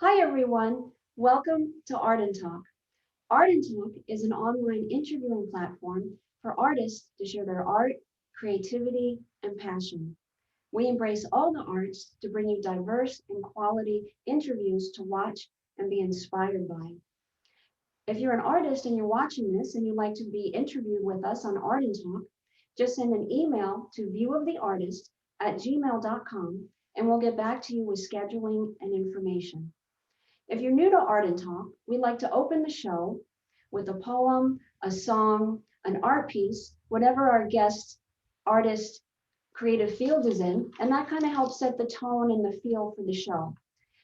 Hi, everyone. Welcome to Art and Talk. Art and Talk is an online interviewing platform for artists to share their art, creativity, and passion. We embrace all the arts to bring you diverse and quality interviews to watch and be inspired by. If you're an artist and you're watching this and you'd like to be interviewed with us on Art and Talk, just send an email to viewoftheartist@gmail.com and we'll get back to you with scheduling and information. If you're new to Art and Talk, we like to open the show with a poem, a song, an art piece, whatever our guest artist creative field is in, and that kind of helps set the tone and the feel for the show.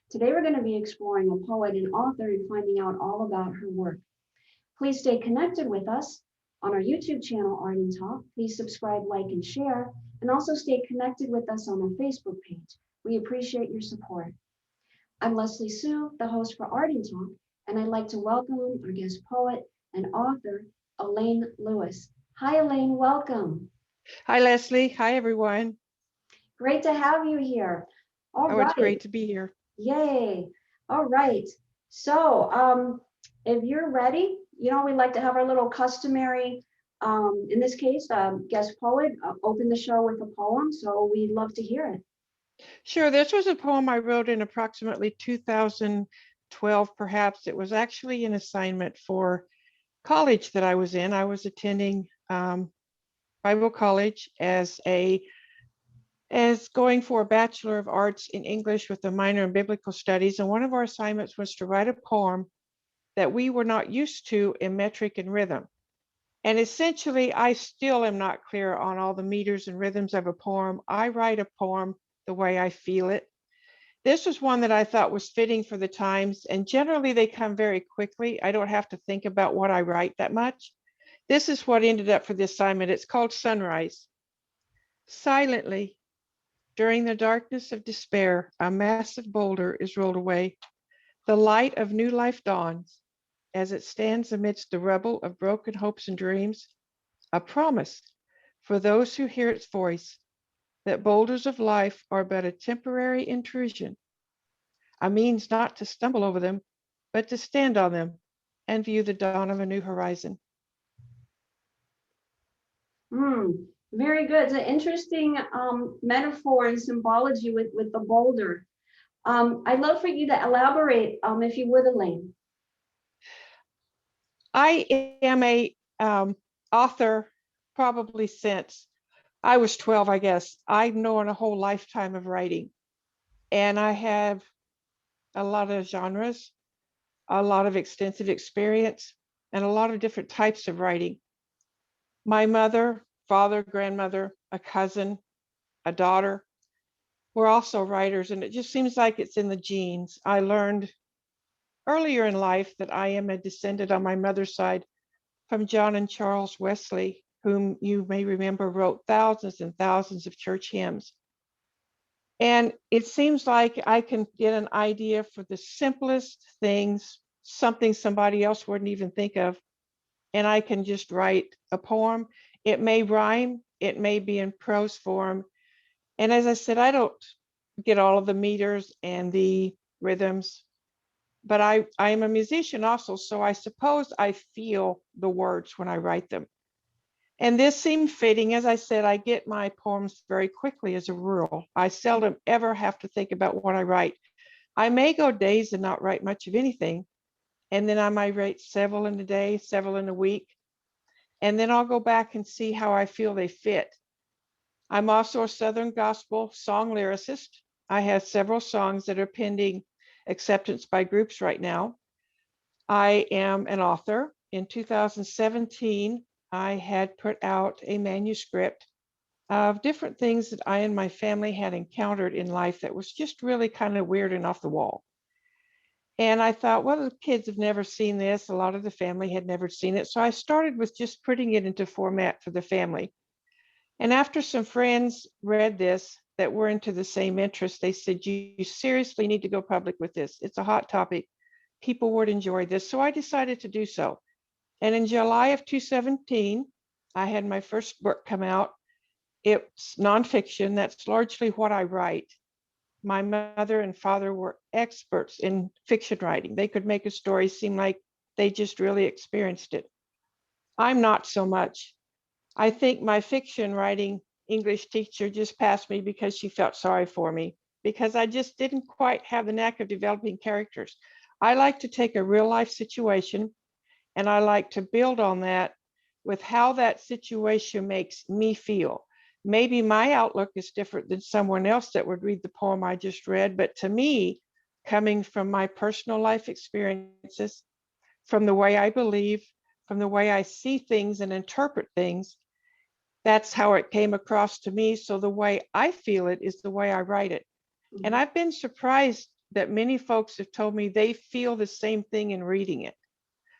Today, we're going to be exploring a poet and author and finding out all about her work. Please stay connected with us on our YouTube channel, Art and Talk. Please subscribe, like, and share, and also stay connected with us on our Facebook page. We appreciate your support. I'm Leslie Sue, the host for Art and Talk, and I'd like to welcome our guest poet and author, Elaine Lewis. Hi, Elaine, welcome. Hi, Leslie. Hi, everyone. Great to have you here. All Oh, it's right, great to be here. yay. All right, so if you're ready, we like to have our little customary, in this case, guest poet, open the show with a poem, so we'd love to hear it. Sure, this was a poem I wrote in approximately 2012, perhaps. It was actually an assignment for college that I was in. I was attending Bible college as going for a Bachelor of Arts in English with a minor in Biblical Studies. And one of our assignments was to write a poem that we were not used to in metric and rhythm. And essentially, I still am not clear on all the meters and rhythms of a poem. I write a poem the way I feel it. This was one that I thought was fitting for the times, and generally they come very quickly. I don't have to think about what I write that much. This is what ended up for the assignment. It's called Sunrise. Silently, during the darkness of despair, a massive boulder is rolled away. The light of new life dawns as it stands amidst the rubble of broken hopes and dreams, a promise for those who hear its voice that boulders of life are but a temporary intrusion, a means not to stumble over them, but to stand on them and view the dawn of a new horizon. Very good. It's an interesting metaphor and symbology with the boulder. I'd love for you to elaborate, if you would, Elaine. I am a author probably since I was 12, I guess. I've known a whole lifetime of writing, and I have a lot of genres, a lot of extensive experience, and a lot of different types of writing. My mother, father, grandmother, a cousin, a daughter were also writers, and it just seems like it's in the genes. I learned earlier in life that I am a descendant on my mother's side from John and Charles Wesley, whom you may remember wrote thousands and thousands of church hymns. And it seems like I can get an idea for the simplest things, something somebody else wouldn't even think of, and I can just write a poem. It may rhyme, it may be in prose form. And as I said, I don't get all of the meters and the rhythms, but I am a musician also, so I suppose I feel the words when I write them. And this seemed fitting. As I said, I get my poems very quickly as a rule. I seldom ever have to think about what I write. I may go days and not write much of anything, and then I might write several in a day, several in a week, and then I'll go back and see how I feel they fit. I'm also a Southern gospel song lyricist. I have several songs that are pending acceptance by groups right now. I am an author. In 2017, I had put out a manuscript of different things that I and my family had encountered in life that was just really kind of weird and off the wall. And I thought, well, the kids have never seen this. A lot of the family had never seen it. So I started with just putting it into format for the family. And after some friends read this that were into the same interest, they said, you seriously need to go public with this. It's a hot topic. People would enjoy this. So I decided to do so. And in July of 2017, I had my first book come out. It's nonfiction. That's largely what I write. my mother and father were experts in fiction writing. They could make a story seem like they just really experienced it. I'm not so much. I think my fiction writing English teacher just passed me because she felt sorry for me, because I just didn't quite have the knack of developing characters. I like to take a real life situation and I like to build on that with how that situation makes me feel. Maybe my outlook is different than someone else that would read the poem I just read, but to me, coming from my personal life experiences, from the way I believe, from the way I see things and interpret things, that's how it came across to me. So the way I feel it is the way I write it. And Mhm. I've been surprised that many folks have told me they feel the same thing in reading it.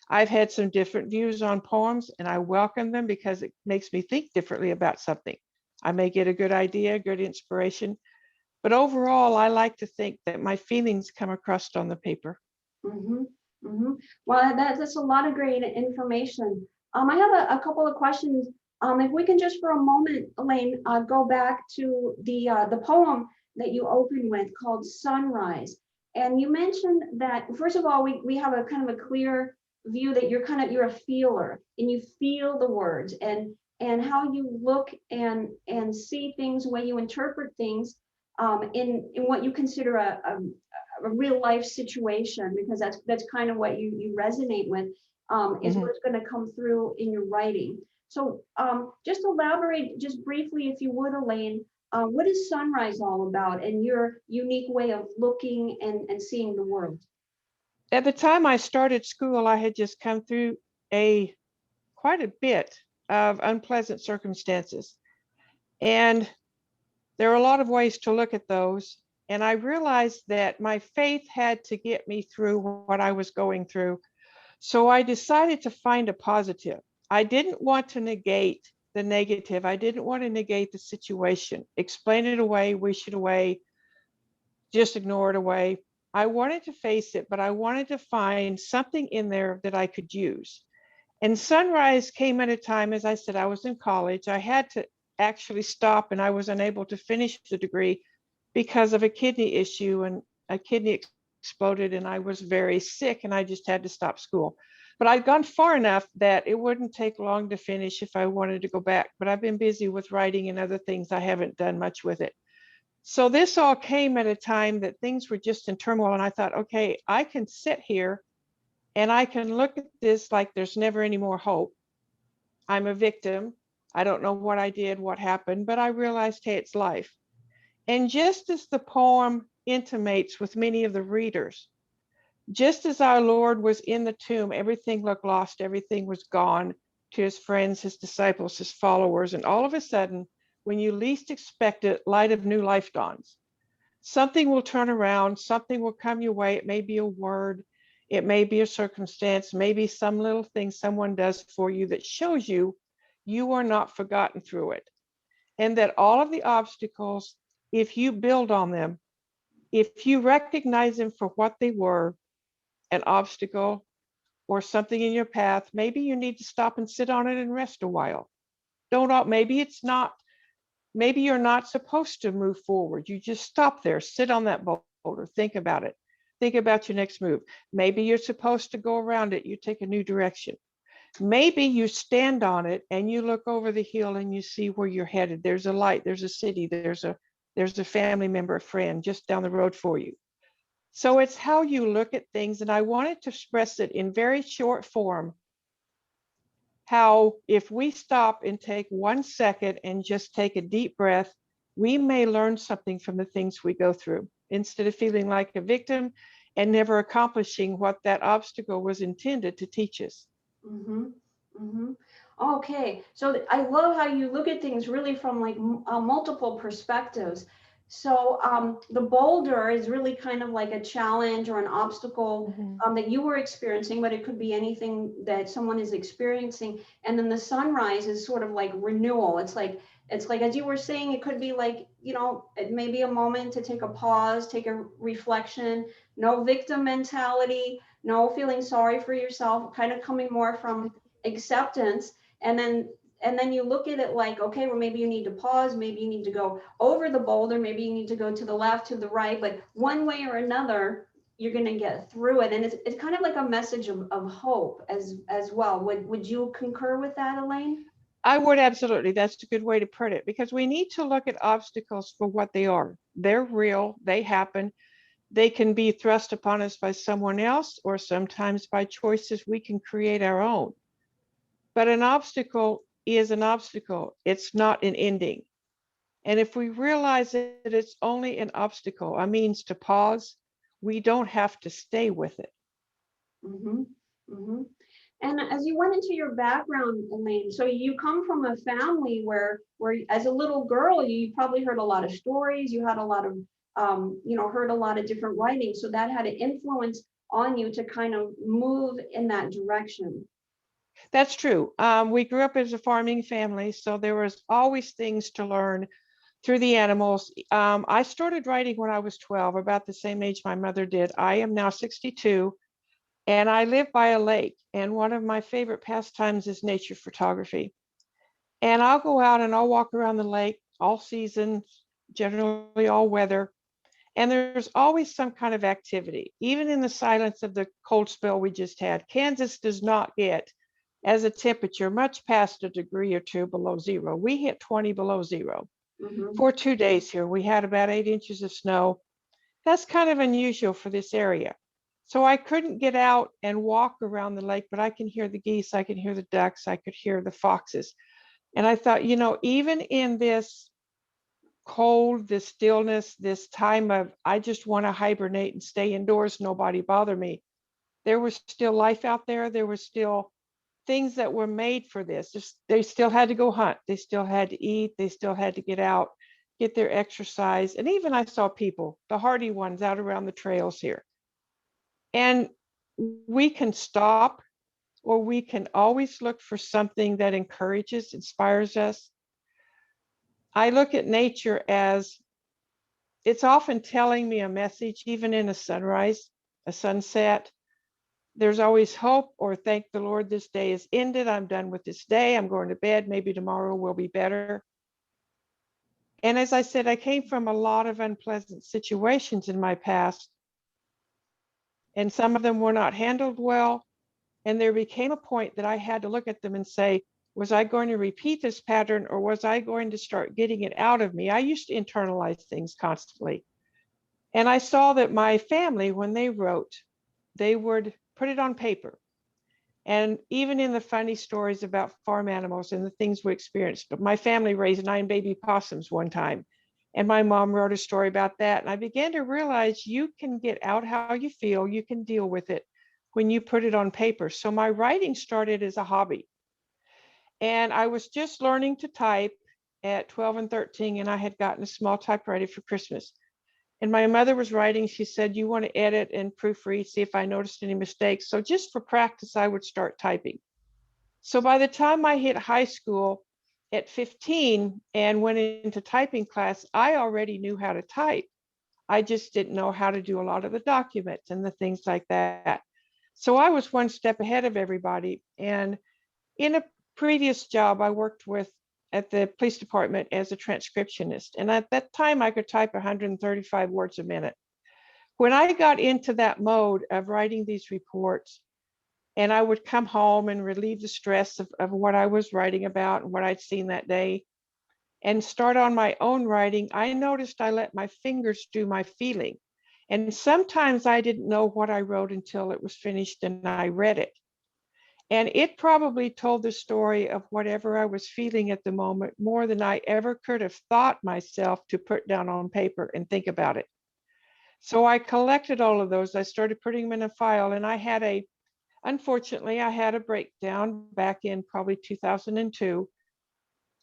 I've had some different views on poems and I welcome them because it makes me think differently about something. I may get a good idea, good inspiration, but overall, I like to think that my feelings come across on the paper. Mhm, mhm. Well, that's a lot of great information. I have a couple of questions. If we can just for a moment, Elaine, go back to the poem that you opened with called Sunrise. And you mentioned that, first of all, we have a kind of a clear view that you're a feeler and you feel the words and how you look and see things, the way you interpret things in what you consider a real life situation, because that's kind of what you resonate with, is Mhm. what's going to come through in your writing. So just elaborate just briefly, if you would, Elaine, what is Sunrise all about and your unique way of looking and seeing the world? At the time I started school, I had just come through a quite a bit of unpleasant circumstances. And there are a lot of ways to look at those. And I realized that my faith had to get me through what I was going through. So I decided to find a positive. I didn't want to negate the negative. I didn't want to negate the situation, explain it away, wish it away, just ignore it away. I wanted to face it, but I wanted to find something in there that I could use. And Sunrise came at a time, as I said, I was in college. I had to actually stop and I was unable to finish the degree because of a kidney issue, and a kidney exploded and I was very sick and I just had to stop school. But I'd gone far enough that it wouldn't take long to finish if I wanted to go back. But I've been busy with writing and other things. I haven't done much with it. So this all came at a time that things were just in turmoil. And I thought, okay, I can sit here and I can look at this like there's never any more hope. I'm a victim. I don't know what I did, what happened, but I realized, hey, it's life. And just as the poem intimates with many of the readers, just as our Lord was in the tomb, everything looked lost, everything was gone to his friends, his disciples, his followers. And all of a sudden, when you least expect it, light of new life dawns. Something will turn around, something will come your way. It may be a word, it may be a circumstance, maybe some little thing someone does for you that shows you you are not forgotten through it. And that all of the obstacles, if you build on them, if you recognize them for what they were, an obstacle or something in your path, maybe you need to stop and sit on it and rest a while. Don't, maybe it's not, maybe you're not supposed to move forward. You just stop there, sit on that boulder, think about it. Think about your next move. Maybe you're supposed to go around it. You take a new direction. Maybe you stand on it and you look over the hill and you see where you're headed. There's a light, there's a city, there's a family member, a friend just down the road for you. So it's how you look at things. And I wanted to express it in very short form, how if we stop and take 1 second and just take a deep breath, we may learn something from the things we go through instead of feeling like a victim and never accomplishing what that obstacle was intended to teach us. Mm-hmm. Mm-hmm. Okay, so I love how you look at things really from like multiple perspectives. So the boulder is really kind of like a challenge or an obstacle Mhm. that you were experiencing, but it could be anything that someone is experiencing. And then the sunrise is sort of like renewal. It's like as you were saying, it could be like, it may be a moment to take a pause, take a reflection, no victim mentality, no feeling sorry for yourself, kind of coming more from acceptance. And then and then you look at it like, okay, well, maybe you need to pause, maybe you need to go over the boulder, maybe you need to go to the left, to the right, but one way or another, you're going to get through it. And it's kind of like a message of hope as well. Would you concur with that, Elaine? I would absolutely. That's a good way to put it, because we need to look at obstacles for what they are. They're real, they happen. They can be thrust upon us by someone else, or sometimes by choices we can create our own. But an obstacle is an obstacle. It's not an ending. And if we realize that it's only an obstacle, a means to pause, we don't have to stay with it. Mm-hmm. Mm-hmm. And as you went into your background, Elaine, so you come from a family where as a little girl, you probably heard a lot of stories, you had a lot of, heard a lot of different writings. So that had an influence on you to kind of move in that direction. That's true. We grew up as a farming family, so there was always things to learn through the animals. I started writing when I was 12, about the same age my mother did. I am now 62, and I live by a lake. And one of my favorite pastimes is nature photography. And I'll go out and I'll walk around the lake all seasons, generally all weather. And there's always some kind of activity, even in the silence of the cold spell we just had. Kansas does not get as a temperature much past a degree or two below zero. We hit 20 below zero. Mm-hmm. For 2 days here, we had about 8 inches of snow. That's kind of unusual for this area. So I couldn't get out and walk around the lake, but I can hear the geese, I can hear the ducks, I could hear the foxes. And I thought, even in this cold, this stillness, this time of I just want to hibernate and stay indoors, nobody bother me, there was still life out there. There was still things that were made for this. They still had to go hunt. They still had to eat. They still had to get out, get their exercise. And even I saw people, the hardy ones, out around the trails here. And we can stop, or we can always look for something that encourages, inspires us. I look at nature as it's often telling me a message, even in a sunrise, a sunset. There's always hope, or thank the Lord, this day is ended. I'm done with this day. I'm going to bed. Maybe tomorrow will be better. And as I said, I came from a lot of unpleasant situations in my past, and some of them were not handled well. And there became a point that I had to look at them and say, was I going to repeat this pattern, or was I going to start getting it out of me? I used to internalize things constantly. And I saw that my family, when they wrote, they would put it on paper. And even in the funny stories about farm animals and the things we experienced, but my family raised 9 baby possums one time. And my mom wrote a story about that. And I began to realize you can get out how you feel, you can deal with it when you put it on paper. So my writing started as a hobby. And I was just learning to type at 12 and 13, and I had gotten a small typewriter for Christmas. And my mother was writing, she said, you want to edit and proofread, see if I noticed any mistakes. So just for practice, I would start typing. So by the time I hit high school at 15 and went into typing class, I already knew how to type. I just didn't know how to do a lot of the documents and the things like that. So I was one step ahead of everybody. And in a previous job, I worked with at the police department as a transcriptionist. And at that time, I could type 135 words a minute. When I got into that mode of writing these reports, and I would come home and relieve the stress of what I was writing about and what I'd seen that day, and start on my own writing, I noticed I let my fingers do my feeling. And sometimes I didn't know what I wrote until it was finished and I read it. And it probably told the story of whatever I was feeling at the moment more than I ever could have thought myself to put down on paper and think about it. So I collected all of those. I started putting them in a file, and unfortunately, I had a breakdown back in probably 2002.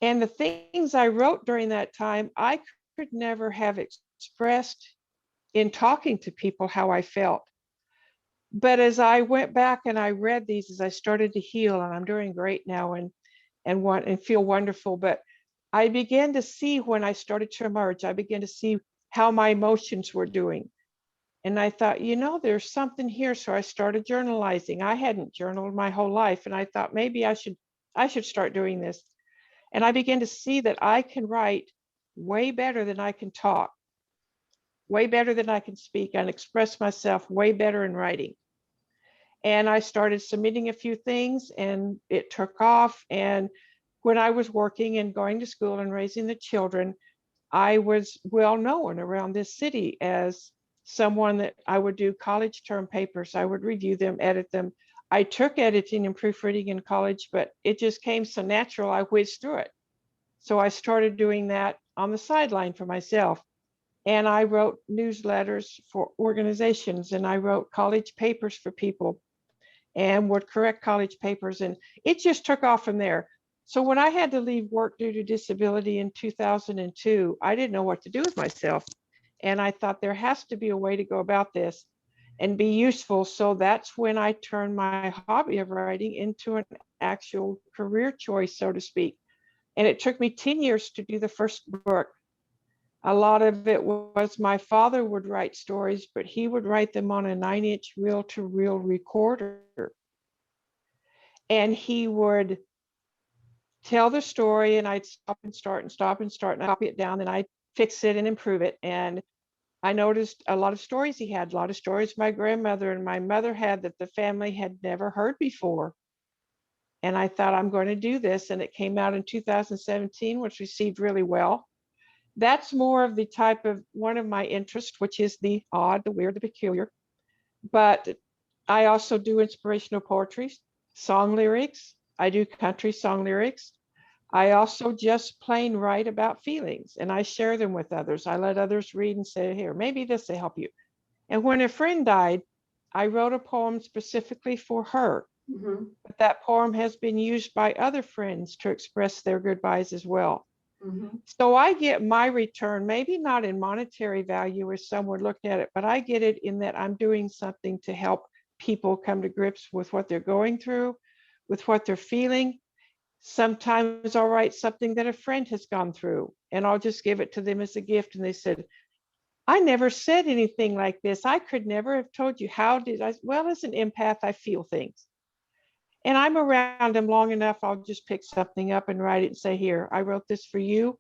And the things I wrote during that time, I could never have expressed in talking to people how I felt. But as I went back and I read these, as I started to heal, and I'm doing great now and feel wonderful, but I began to see when I started to emerge, I began to see how my emotions were doing. And I thought, there's something here. So I started journalizing. I hadn't journaled my whole life, and I thought maybe I should start doing this. And I began to see that I can write way better than I can talk, way better than I can speak, and express myself way better in writing. And I started submitting a few things and it took off. And when I was working and going to school and raising the children, I was well known around this city as someone that I would do college term papers. I would review them, edit them. I took editing and proofreading in college, but it just came so natural, I whizzed through it. So I started doing that on the sideline for myself. And I wrote newsletters for organizations and I wrote college papers for people and would correct college papers. And it just took off from there. So when I had to leave work due to disability in 2002, I didn't know what to do with myself. And I thought there has to be a way to go about this and be useful. So that's when I turned my hobby of writing into an actual career choice, so to speak. And it took me 10 years to do the first book. A lot of it was my father would write stories, but he would write them on a 9-inch reel to reel recorder. And he would tell the story and I'd stop and start and stop and start and I'd copy it down and I'd fix it and improve it. And I noticed a lot of stories he had, a lot of stories my grandmother and my mother had that the family had never heard before. And I thought, I'm going to do this. And it came out in 2017, which received really well. That's more of the type of one of my interests, which is the odd, the weird, the peculiar. But I also do inspirational poetry, song lyrics. I do country song lyrics. I also just plain write about feelings and I share them with others. I let others read and say, here, maybe this will help you. And when a friend died, I wrote a poem specifically for her. Mm-hmm. But that poem has been used by other friends to express their goodbyes as well. Mm-hmm. So I get my return, maybe not in monetary value as some would look at it, but I get it in that I'm doing something to help people come to grips with what they're going through, with what they're feeling. Sometimes I'll write something that a friend has gone through and I'll just give it to them as a gift. And they said, I never said anything like this. I could never have told you. How did I? Well, as an empath, I feel things. And I'm around them long enough, I'll just pick something up and write it and say, here, I wrote this for you.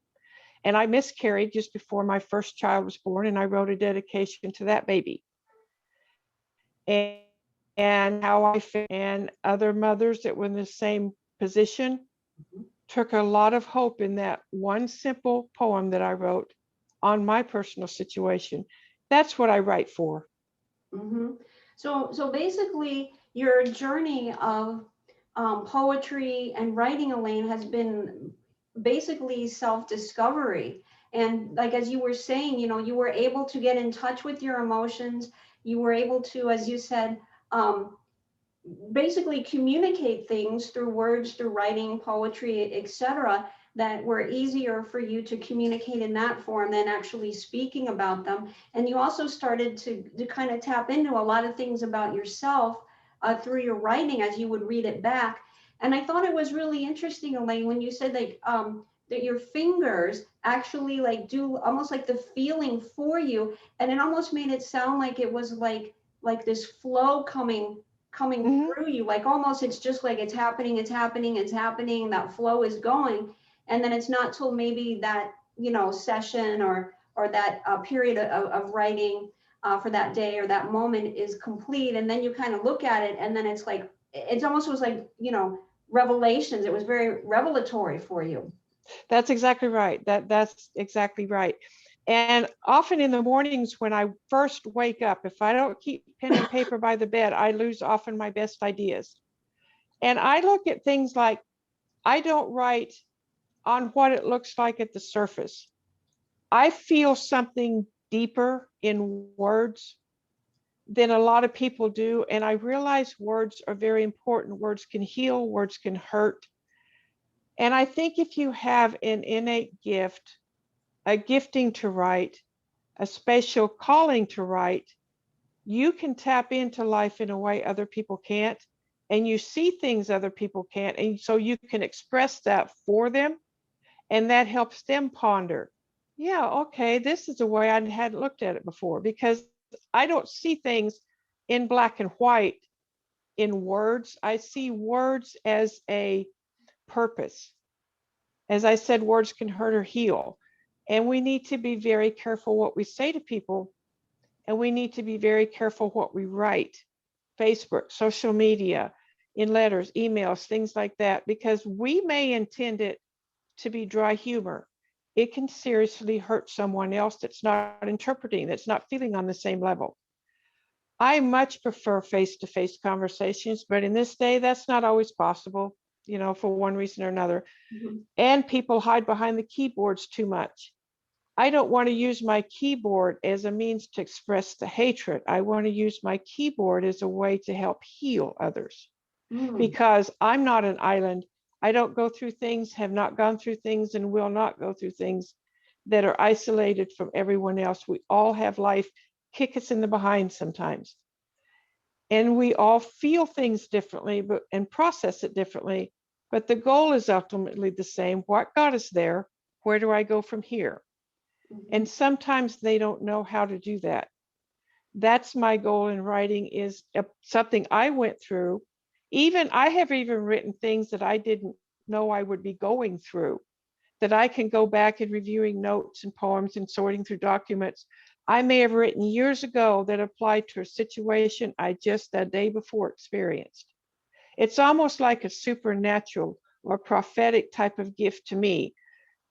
And I miscarried just before my first child was born, and I wrote a dedication to that baby. And, and how I feel, and other mothers that were in the same position took a lot of hope in that one simple poem that I wrote on my personal situation. That's what I write for. Mm-hmm. So basically, your journey of poetry and writing, Elaine, has been basically self-discovery. And like as you were saying, you were able to get in touch with your emotions. You were able to, as you said, um, basically communicate things through words, through writing, poetry, etc., that were easier for you to communicate in that form than actually speaking about them. And you also started to kind of tap into a lot of things about yourself through your writing as you would read it back. And I thought it was really interesting, Elaine, when you said that your fingers actually like do almost like the feeling for you, and it almost made it sound like it was like this flow coming Mm-hmm. through you, like almost it's just like it's happening, it's happening, it's happening, that flow is going. And then it's not till maybe that session or that period of writing for that day or that moment is complete, and then you kind of look at it and then it's like it's almost was like revelations. It was very revelatory for you. That's exactly right. That's exactly right. And often in the mornings when I first wake up, if I don't keep pen and paper by the bed, I lose often my best ideas. And I look at things like I don't write on what it looks like at the surface. I feel something deeper in words than a lot of people do. And I realize words are very important. Words can heal, words can hurt. And I think if you have an innate gift, a gifting to write, a special calling to write, you can tap into life in a way other people can't. And you see things other people can't. And so you can express that for them. And that helps them ponder. Yeah, okay, this is a way I hadn't looked at it before because I don't see things in black and white in words. I see words as a purpose. As I said, words can hurt or heal. And we need to be very careful what we say to people. And we need to be very careful what we write, Facebook, social media, in letters, emails, things like that, because we may intend it to be dry humor. It can seriously hurt someone else that's not interpreting, that's not feeling on the same level. I much prefer face-to-face conversations, but in this day, that's not always possible, for one reason or another. Mhm. And people hide behind the keyboards too much. I don't want to use my keyboard as a means to express the hatred. I want to use my keyboard as a way to help heal others, Mm. because I'm not an island. I don't go through things, have not gone through things, and will not go through things that are isolated from everyone else. We all have life kick us in the behind sometimes. And we all feel things differently and process it differently. But the goal is ultimately the same. What got us there? Where do I go from here? Mhm. And sometimes they don't know how to do that. That's my goal in writing, is something I went through. I have even written things that I didn't know I would be going through, that I can go back and reviewing notes and poems and sorting through documents I may have written years ago that applied to a situation I just that day before experienced. It's almost like a supernatural or prophetic type of gift to me,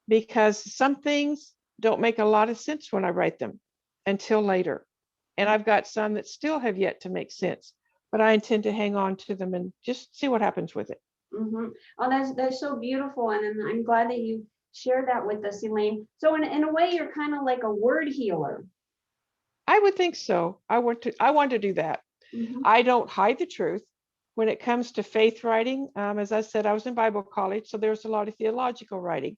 because some things don't make a lot of sense when I write them until later. And I've got some that still have yet to make sense, but I intend to hang on to them and just see what happens with it. Mhm. Oh, that's so beautiful, and I'm glad that you shared that with us, Elaine. So in a way, you're kind of like a word healer. I would think so. I want to do that. Mhm. I don't hide the truth. When it comes to faith writing, as I said, I was in Bible college, so there's a lot of theological writing.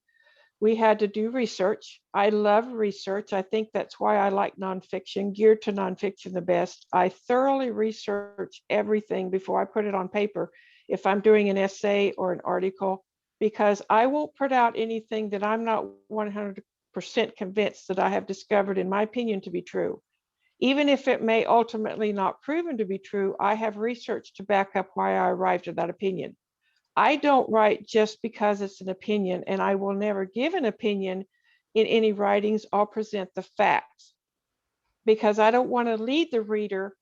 We had to do research. I love research. I think that's why I like nonfiction, geared to nonfiction the best. I thoroughly research everything before I put it on paper, if I'm doing an essay or an article, because I won't put out anything that I'm not 100% convinced that I have discovered, in my opinion, to be true. Even if it may ultimately not proven to be true, I have research to back up why I arrived at that opinion. I don't write just because it's an opinion, and I will never give an opinion in any writings. I'll present the facts, because I don't want to lead the reader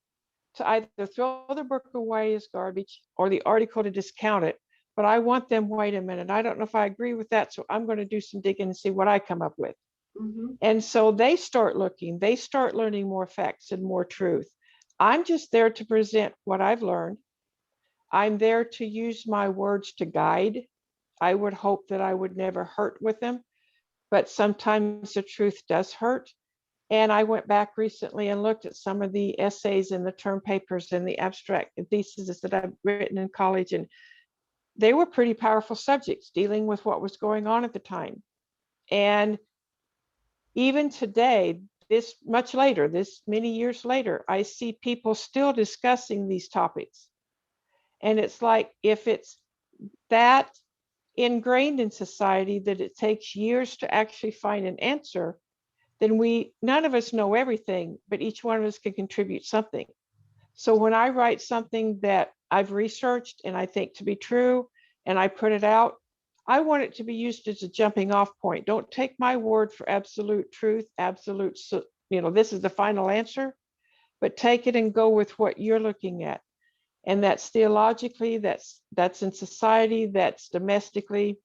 to either throw the book away as garbage or the article to discount it. But I want them, wait a minute, I don't know if I agree with that, so I'm going to do some digging and see what I come up with. Mhm. And so they start looking, they start learning more facts and more truth. I'm just there to present what I've learned. I'm there to use my words to guide. I would hope that I would never hurt with them, but sometimes the truth does hurt. And I went back recently and looked at some of the essays and the term papers and the abstract theses that I've written in college, and they were pretty powerful subjects dealing with what was going on at the time. And even today, this much later, this many years later, I see people still discussing these topics. And it's like, if it's that ingrained in society that it takes years to actually find an answer, then none of us know everything, but each one of us can contribute something. So when I write something that I've researched and I think to be true, and I put it out, I want it to be used as a jumping off point. Don't take my word for absolute truth, this is the final answer, but take it and go with what you're looking at. And that's theologically, that's in society, that's domestically,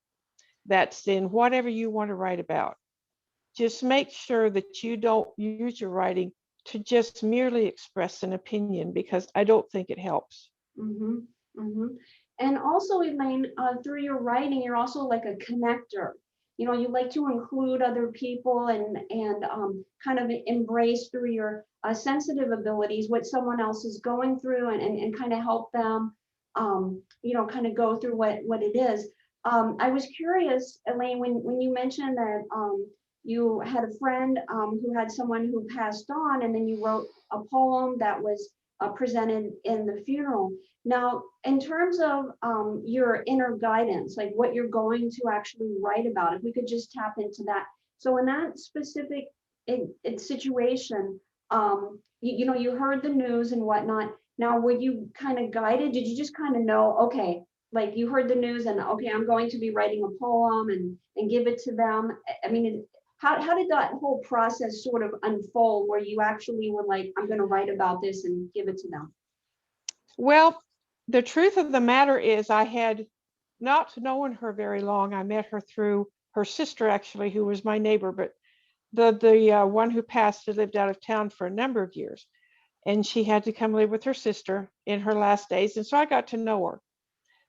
that's in whatever you want to write about. Just make sure that you don't use your writing to just merely express an opinion, because I don't think it helps. Mhm. Mhm. And also, Elaine, through your writing, you're also like a connector. You like to include other people and kind of embrace through your sensitive abilities what someone else is going through and kind of help them, kind of go through what it is. I was curious, Elaine, when you mentioned that you had a friend who had someone who passed on, and then you wrote a poem that was presented in the funeral. Now, in terms of your inner guidance, like what you're going to actually write about, if we could just tap into that. So in that specific situation, you heard the news and whatnot. Now, were you kind of guided? Did you just kind of know, okay, like you heard the news and okay, I'm going to be writing a poem and give it to them? I mean, how did that whole process sort of unfold where you actually were like, I'm going to write about this and give it to them? Well, the truth of the matter is, I had not known her very long. I met her through her sister, actually, who was my neighbor, but the one who passed had lived out of town for a number of years, and she had to come live with her sister in her last days, and so I got to know her.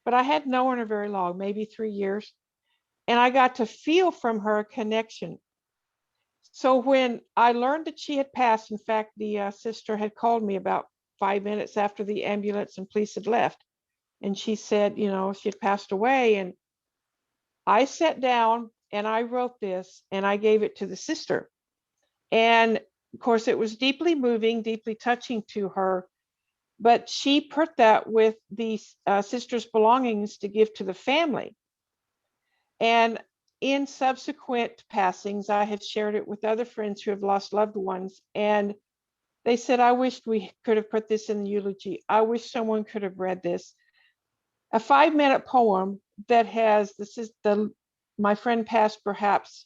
But I hadn't known her very long, maybe 3 years, and I got to feel from her a connection. So when I learned that she had passed, in fact, the sister had called me about 5 minutes after the ambulance and police had left, and she said, she had passed away. And I sat down and I wrote this and I gave it to the sister. And of course, it was deeply moving, deeply touching to her. But she put that with the sister's belongings to give to the family. And in subsequent passings, I have shared it with other friends who have lost loved ones. And they said, I wished we could have put this in the eulogy. I wish someone could have read this. A 5-minute poem that has, this is my friend passed perhaps,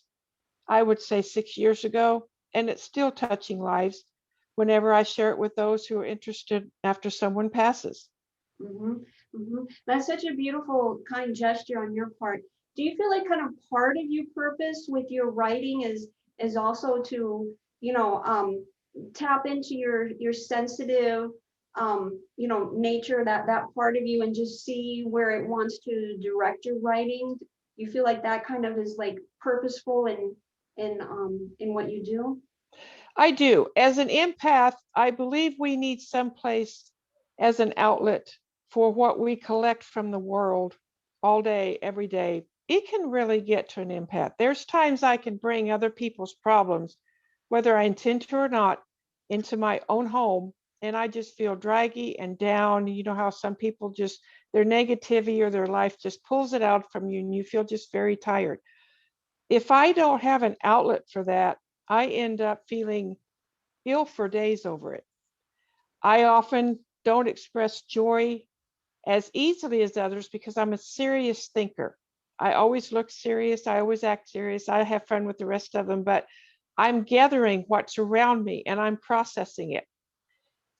I would say 6 years ago, and it's still touching lives whenever I share it with those who are interested after someone passes. Hmm. Hmm. That's such a beautiful, kind gesture on your part. Do you feel like kind of part of your purpose with your writing is also to, tap into your sensitive, nature, that part of you, and just see where it wants to direct your writing? You feel like that kind of is like purposeful in what you do? I do. As an empath, I believe we need some place as an outlet for what we collect from the world all day, every day. It can really get to an empath. There's times I can bring other people's problems, whether I intend to or not, into my own home, and I just feel draggy and down. You know how some people just, their negativity or their life just pulls it out from you, and you feel just very tired. If I don't have an outlet for that, I end up feeling ill for days over it. I often don't express joy as easily as others because I'm a serious thinker. I always look serious. I always act serious. I have fun with the rest of them, but I'm gathering what's around me and I'm processing it.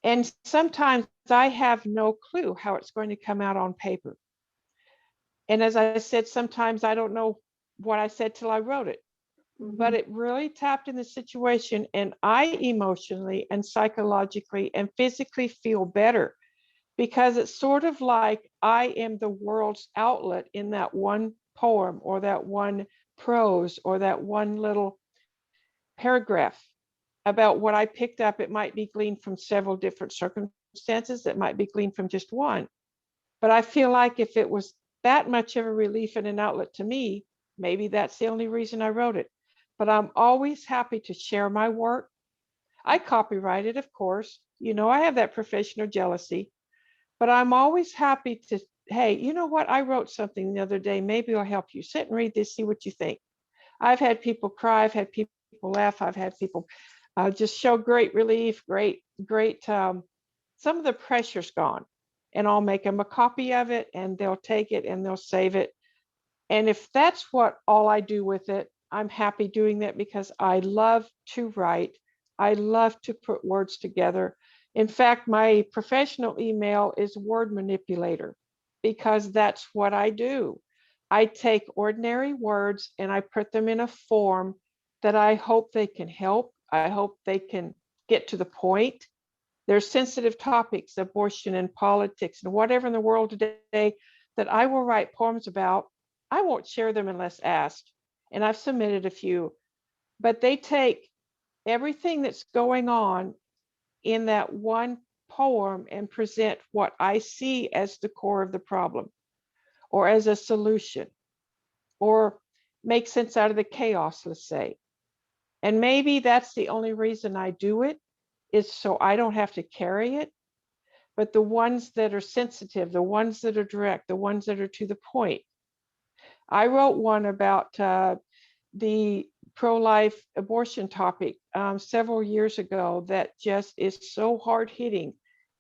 And sometimes I have no clue how it's going to come out on paper. And as I said, sometimes I don't know what I said till I wrote it. But Hmm. it really tapped in the situation, and I emotionally and psychologically and physically feel better because it's sort of like I am the world's outlet in that one poem or that one prose or that one little paragraph about what I picked up. It might be gleaned from several different circumstances, it might be gleaned from just one. But I feel like if it was that much of a relief and an outlet to me, maybe that's the only reason I wrote it. But I'm always happy to share my work. I copyright it, of course. I have that professional jealousy, but I'm always happy to, hey, you know what? I wrote something the other day. Maybe I'll help you. Sit and read this, see what you think. I've had people cry. I've had people laugh. I've had people just show great relief, great. Some of the pressure's gone, and I'll make them a copy of it, and they'll take it and they'll save it. And if that's what all I do with it, I'm happy doing that because I love to write. I love to put words together. In fact, my professional email is word manipulator because that's what I do. I take ordinary words and I put them in a form that I hope they can help. I hope they can get to the point. There's sensitive topics, abortion and politics and whatever in the world today that I will write poems about. I won't share them unless asked. And I've submitted a few, but they take everything that's going on in that one poem and present what I see as the core of the problem or as a solution or make sense out of the chaos, let's say. And maybe that's the only reason I do it is so I don't have to carry it. But the ones that are sensitive, the ones that are direct, the ones that are to the point. I wrote one about the pro-life abortion topic several years ago that just is so hard hitting.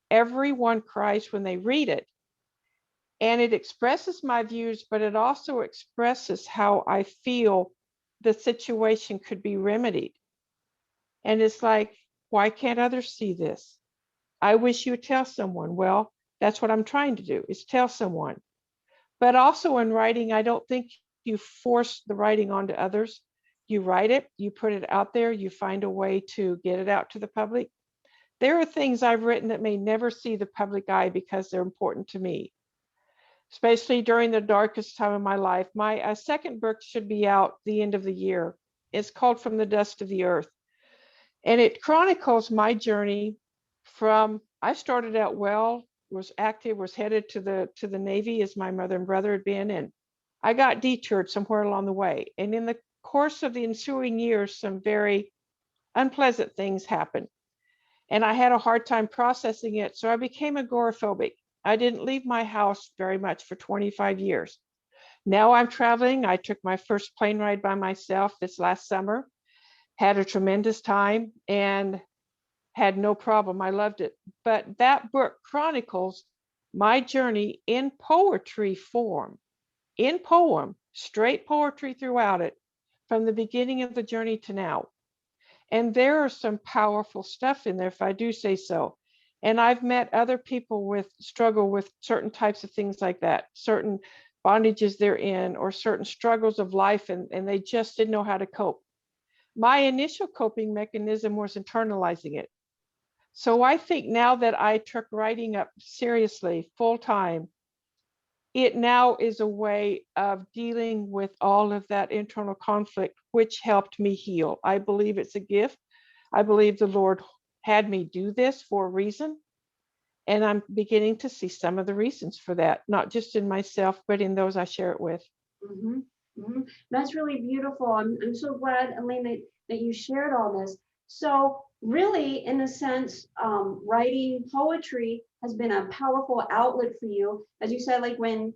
Everyone cries when they read it. And it expresses my views, but it also expresses how I feel the situation could be remedied. And it's like, why can't others see this? I wish you would tell someone. Well, that's what I'm trying to do, is tell someone. But also in writing, I don't think you force the writing onto others. You write it, you put it out there, you find a way to get it out to the public. There are things I've written that may never see the public eye because they're important to me, especially during the darkest time of my life. My second book should be out the end of the year. It's called From the Dust of the Earth. And it chronicles my journey from, I started out well, was active, was headed to the Navy as my mother and brother had been, and I got detoured somewhere along the way. And in the course of the ensuing years, some very unpleasant things happened. And I had a hard time processing it. So I became agoraphobic. I didn't leave my house very much for 25 years. Now I'm traveling. I took my first plane ride by myself this last summer, had a tremendous time, and had no problem. I loved it. But that book chronicles my journey in poetry form, in poem, straight poetry throughout it, from the beginning of the journey to now. And there are some powerful stuff in there, if I do say so. And I've met other people with struggle with certain types of things like that, certain bondages they're in, or certain struggles of life, and they just didn't know how to cope. My initial coping mechanism was internalizing it. So I think now that I took writing up seriously, full time, it now is a way of dealing with all of that internal conflict, which helped me heal. I believe it's a gift. I believe the Lord had me do this for a reason. And I'm beginning to see some of the reasons for that, not just in myself, but in those I share it with. Mhm, mhm. That's really beautiful. I'm so glad, Elaine, that you shared all this. So really, in a sense, writing poetry has been a powerful outlet for you. As you said, like when,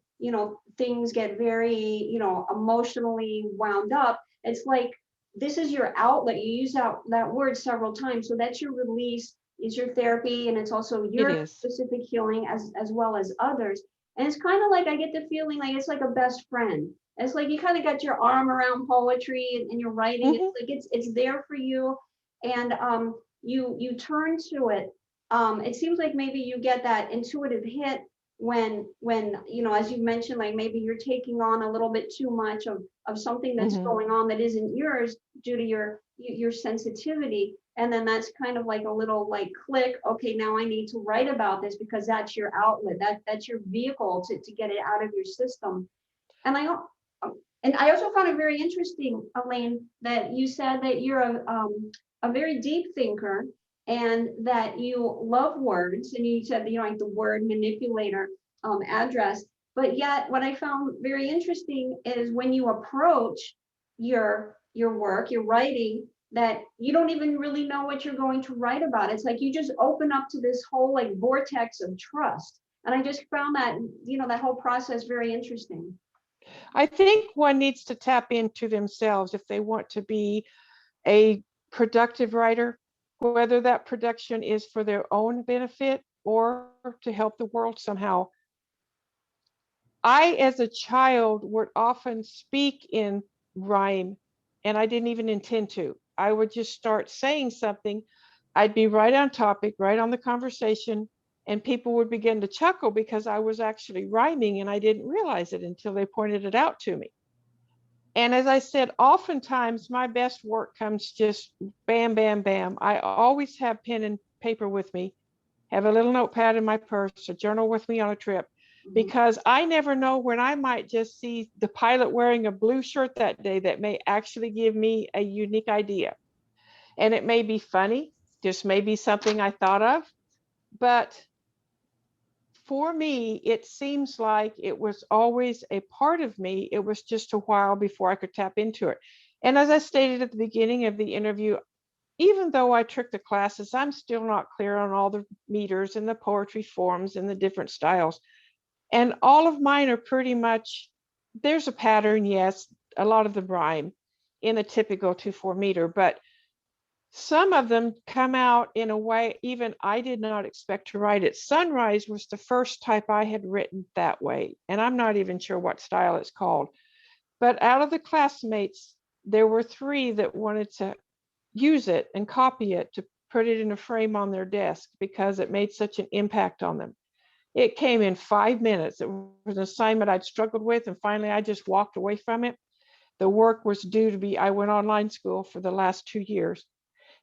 things get very, emotionally wound up, it's like this is your outlet. You use that word several times. So that's your release, it's your therapy, and it's also It your is. specific healing as well as others. And it's kind of like I get the feeling like it's like a best friend. It's like you kind of got your arm around poetry and your writing. It's Mm-hmm. like it's there for you, and you turn to it. It seems like maybe you get that intuitive hit when as you mentioned, like maybe you're taking on a little bit too much of something that's Mm-hmm. going on that isn't yours due to your sensitivity. And then that's kind of like a little like click. Okay, now I need to write about this because that's your outlet. That's your vehicle to get it out of your system. And I also found it very interesting, Elaine, that you said that you're a very deep thinker and that you love words. And you said that you don't like the word manipulator address. But yet, what I found very interesting is when you approach your work, your writing, that you don't even really know what you're going to write about. It's like you just open up to this whole like vortex of trust. And I just found that, that whole process very interesting. I think one needs to tap into themselves if they want to be a productive writer, whether that production is for their own benefit or to help the world somehow. I, as a child, would often speak in rhyme, and I didn't even intend to. I would just start saying something. I'd be right on topic, right on the conversation, and people would begin to chuckle because I was actually rhyming and I didn't realize it until they pointed it out to me. And as I said, oftentimes my best work comes just bam, bam, bam. I always have pen and paper with me, have a little notepad in my purse, a journal with me on a trip, Mhm. because I never know when I might just see the pilot wearing a blue shirt that day that may actually give me a unique idea. And it may be funny, just may be something I thought of, but for me, it seems like it was always a part of me. It was just a while before I could tap into it. And as I stated at the beginning of the interview, even though I took the classes, I'm still not clear on all the meters and the poetry forms and the different styles. And all of mine are pretty much, there's a pattern, yes, a lot of the rhyme in a typical 2/4 meter, but Some of them come out in a way even I did not expect to write it. Sunrise was the first type I had written that way, and I'm not even sure what style it's called. But out of the classmates, there were three that wanted to use it and copy it to put it in a frame on their desk because it made such an impact on them. It came in 5 minutes. It was an assignment I'd struggled with, and finally I just walked away from it. The work was due to be, I went online school for the last 2 years,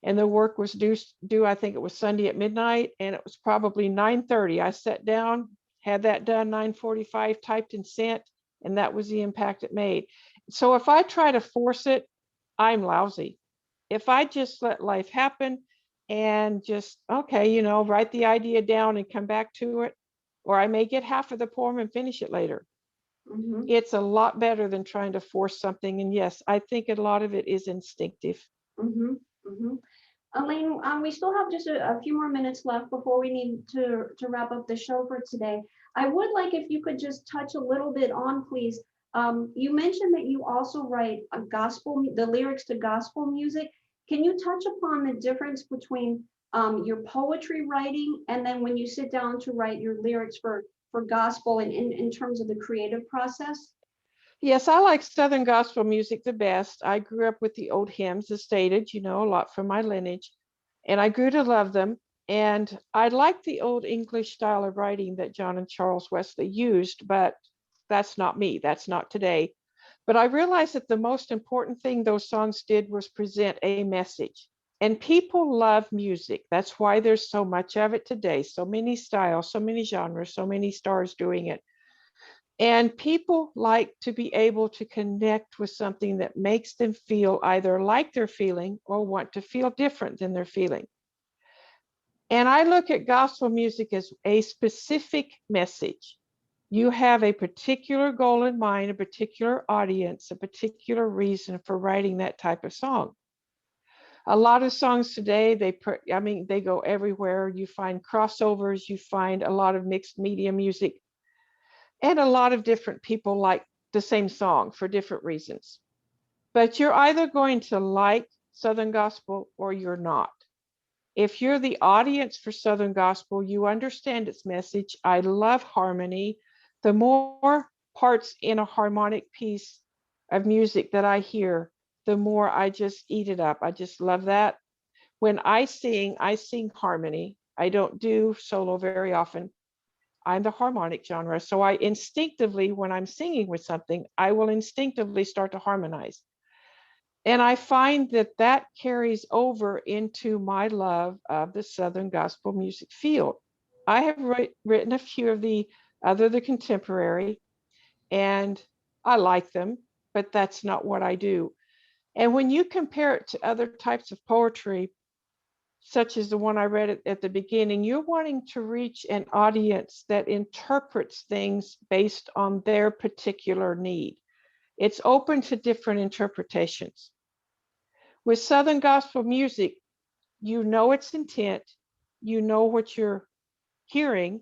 and the work was due, I think it was Sunday at midnight, and it was probably 9:30. I sat down, had that done 9:45, typed and sent, and that was the impact it made. So if I try to force it, I'm lousy. If I just let life happen and just, okay, write the idea down and come back to it, or I may get half of the poem and finish it later. Mm-hmm. It's a lot better than trying to force something. And yes, I think a lot of it is instinctive. Mm-hmm. Mm-hmm. Elaine, we still have just a few more minutes left before we need to wrap up the show for today. I would like if you could just touch a little bit on, please. You mentioned that you also write a the lyrics to gospel music. Can you touch upon the difference between your poetry writing and then when you sit down to write your lyrics for gospel and in terms of the creative process? Yes, I like Southern gospel music the best. I grew up with the old hymns, as stated, a lot from my lineage, and I grew to love them. And I like the old English style of writing that John and Charles Wesley used, but that's not me. That's not today. But I realized that the most important thing those songs did was present a message. And people love music. That's why there's so much of it today, so many styles, so many genres, so many stars doing it. And people like to be able to connect with something that makes them feel either like they're feeling or want to feel different than they're feeling. And I look at gospel music as a specific message. You have a particular goal in mind, a particular audience, a particular reason for writing that type of song. A lot of songs today, they go everywhere. You find crossovers, you find a lot of mixed media music, and a lot of different people like the same song for different reasons. But you're either going to like Southern gospel or you're not. If you're the audience for Southern gospel, you understand its message. I love harmony. The more parts in a harmonic piece of music that I hear, the more I just eat it up. I just love that. When I sing harmony. I don't do solo very often. I'm the harmonic genre. So I instinctively, when I'm singing with something, I will instinctively start to harmonize. And I find that that carries over into my love of the Southern gospel music field. I have written a few of the contemporary, and I like them, but that's not what I do. And when you compare it to other types of poetry, such as the one I read at the beginning, you're wanting to reach an audience that interprets things based on their particular need. It's open to different interpretations. With Southern gospel music, you know its intent, you know what you're hearing.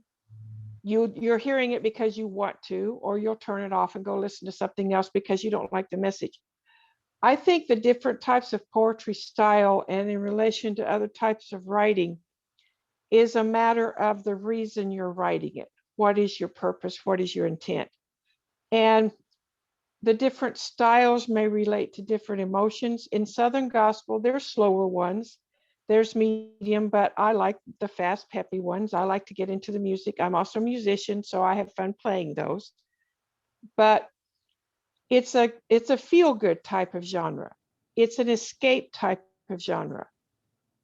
You're hearing it because you want to, or you'll turn it off and go listen to something else because you don't like the message. I think the different types of poetry style and in relation to other types of writing is a matter of the reason you're writing it. What is your purpose? What is your intent? And the different styles may relate to different emotions. In Southern gospel, there's slower ones, there's medium, but I like the fast, peppy ones. I like to get into the music. I'm also a musician, so I have fun playing those. But it's a feel good type of genre. It's an escape type of genre.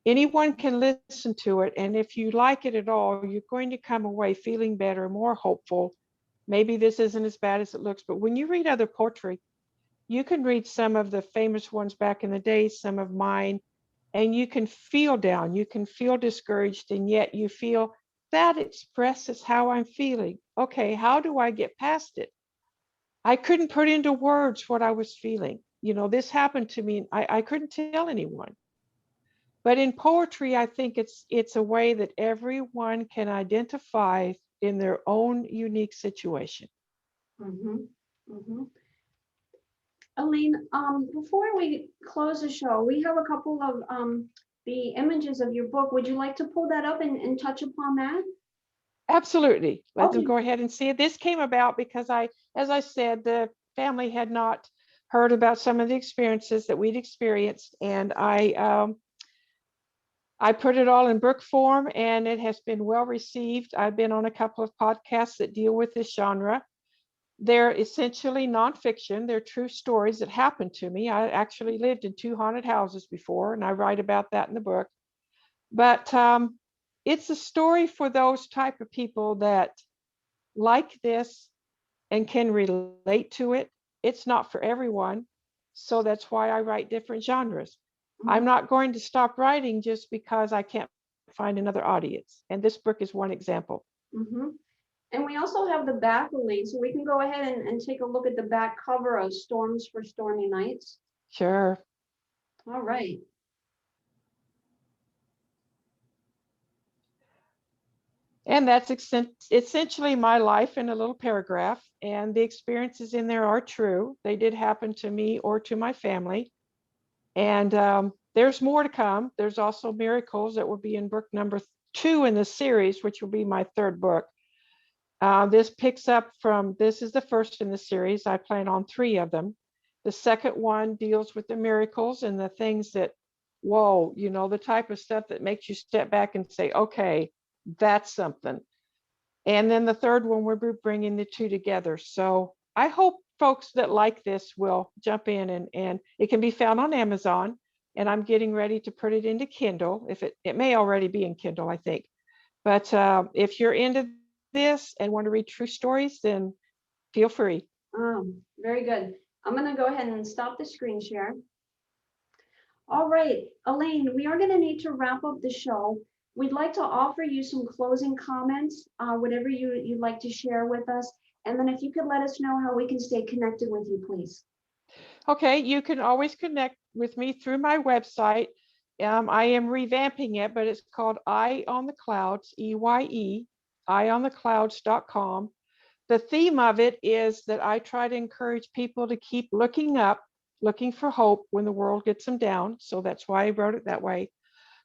Anyone can listen to it, and if you like it at all, you're going to come away feeling better, more hopeful. Maybe this isn't as bad as it looks, but when you read other poetry, you can read some of the famous ones back in the day, some of mine, and you can feel down, you can feel discouraged, and yet you feel that expresses how I'm feeling. Okay, how do I get past it? I couldn't put into words what I was feeling. This happened to me. I couldn't tell anyone. But in poetry, I think it's a way that everyone can identify in their own unique situation. Mm-hmm. Mm-hmm. Elaine, before we close the show, we have a couple of the images of your book. Would you like to pull that up and touch upon that? Absolutely. Let them Okay. go ahead and see it. This came about because as I said, the family had not heard about some of the experiences that we'd experienced, and I put it all in book form, and it has been well received. I've been on a couple of podcasts that deal with this genre. They're essentially nonfiction. They're true stories that happened to me. I actually lived in 2 haunted houses before, and I write about that in the book. But it's a story for those type of people that like this and can relate to it. It's not for everyone. So that's why I write different genres. I'm not going to stop writing just because I can't find another audience. And this book is one example. Mm-hmm. And we also have the back, Elaine, so we can go ahead and take a look at the back cover of Storms for Stormy Nights. Sure. All right. And that's essentially my life in a little paragraph. And the experiences in there are true. They did happen to me or to my family. And there's more to come. There's also miracles that will be in book number 2 in the series, which will be my 3rd book. This picks up from, this is the first in the series. I plan on 3 of them. The second one deals with the miracles and the things that, whoa, the type of stuff that makes you step back and say, okay, that's something. And then the third one, we're bringing the 2 together. So I hope folks that like this will jump in, and it can be found on Amazon. And I'm getting ready to put it into Kindle. If it may already be in Kindle, I think. But if you're into this and want to read true stories, then feel free. Very good. I'm going to go ahead and stop the screen share. All right, Elaine, we are going to need to wrap up the show. We'd like to offer you some closing comments, whatever you'd like to share with us. And then if you could let us know how we can stay connected with you, please. Okay, you can always connect with me through my website. I am revamping it, but it's called Eye on the Clouds, EYE, eyeontheclouds.com. The theme of it is that I try to encourage people to keep looking up, looking for hope when the world gets them down. So that's why I wrote it that way.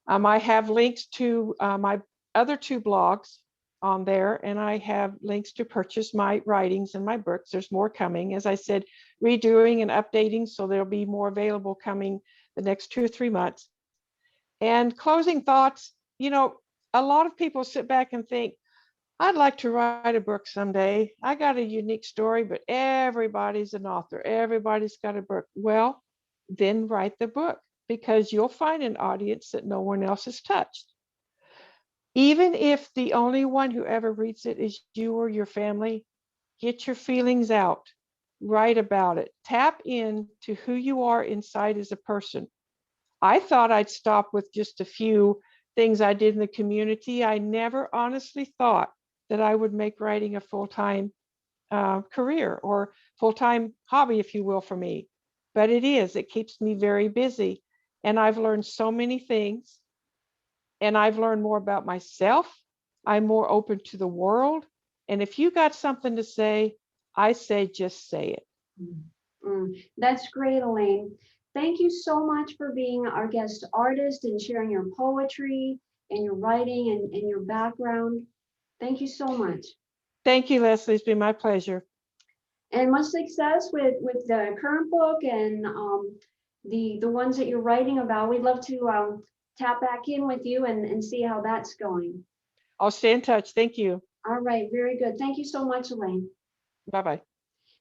I have links to my other 2 blogs on there, and I have links to purchase my writings and my books. There's more coming, as I said, redoing and updating, so there'll be more available coming the next 2 or 3 months. And closing thoughts, a lot of people sit back and think, I'd like to write a book someday. I got a unique story, but everybody's an author. Everybody's got a book. Well, then write the book, because you'll find an audience that no one else has touched. Even if the only one who ever reads it is you or your family, get your feelings out, write about it, tap into who you are inside as a person. I thought I'd stop with just a few things I did in the community. I never honestly thought that I would make writing a full-time career or full-time hobby, if you will, for me. But it is. It keeps me very busy. And I've learned so many things. And I've learned more about myself. I'm more open to the world. And if you got something to say, I say just say it. That's great, Elaine. Thank you so much for being our guest artist and sharing your poetry and your writing and your background. Thank you so much. Thank you, Leslie. It's been my pleasure. And much success with the current book and the ones that you're writing about. We'd love to tap back in with you and see how that's going. I'll stay in touch. Thank you. All right, very good. Thank you so much, Elaine. Bye-bye.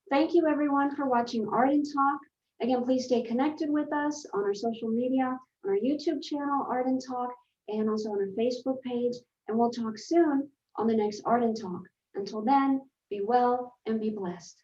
Thank you everyone for watching Art and Talk. Again, please stay connected with us on our social media, on our YouTube channel, Art and Talk, and also on our Facebook page. And we'll talk soon on the next Art and Talk. Until then, be well and be blessed.